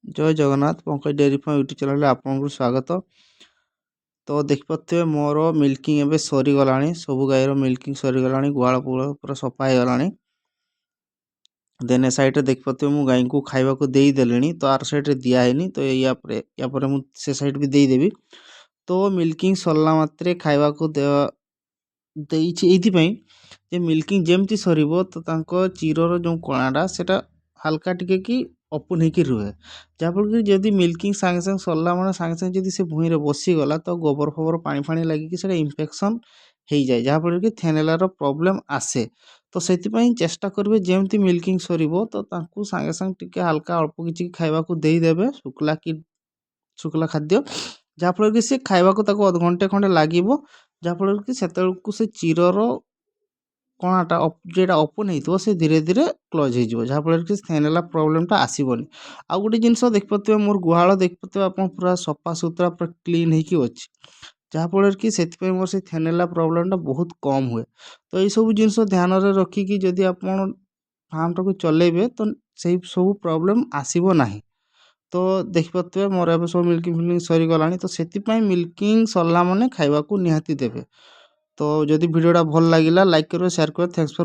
जय Jagannath Pankaj dairy farm YouTube channel आपको स्वागत। तो देखिपे मोर मिल्किंग एवं सरीगला सबू गाईर मिल्किंग सरीगला गुआल पूरा सफा हो गला। देन साइड देखिपे मु गाई को खाइबा को देदेली तो आर साइड दिहनी तो या से साइड भी देदेवी। तो मिल्किंग सरला मात्रे खाइबा को ये मिल्किंग जमती सर तो चीरर जो कणाटा से हल्का टिके कि ओपन होकर रुहे जहाँफल कि जदि मिल्किंग सांगे सांगे सरला मैंने सांगे सांगे जब से भूई बसीगला तो गोबर फबर पानी फाणी लगिकी इनफेक्शन हो जाए जहाँफल कि थेनेलार प्रॉब्लम आसे। तो से चेष्टा करेंगे जमती मिल्किंग सर तो सांगे सांगे टिके हल्का अल्प किसी खाइबा को देदेवे शुक्ला खाद्य जहाँफल कि सी खाइबा को अध घंटे खंडे लगे जहाँफल कि से चीरर कणाटा जेटा ओपन हो धीरे धीरे क्लोज हो जहाँफल कि थेनेला प्रोब्लेमटा आसबनी। आउ गोटे जिनस देखिपे मोर गुहाल देखिपे आप पूरा सफा सुतरा पूरा क्लीन होगी अच्छी जहाँफल कि से मोर से थेनेला प्रोब्लेमटा बहुत कम हुए। तो ये सब जिनस ध्यान रखिकी जदि आप फार्म टाक चलेबे तो सही सब प्रोब्लेम आसब ना। तो देखिपे मोर ए सब मिल्किंग फिल्किंग सरीगला तो से मिल्किंग सरला मैंने खाइबा को निहाती देवे। तो जदि वीडियोटा भल लगे लाइक करो शेयर करो। Thanks for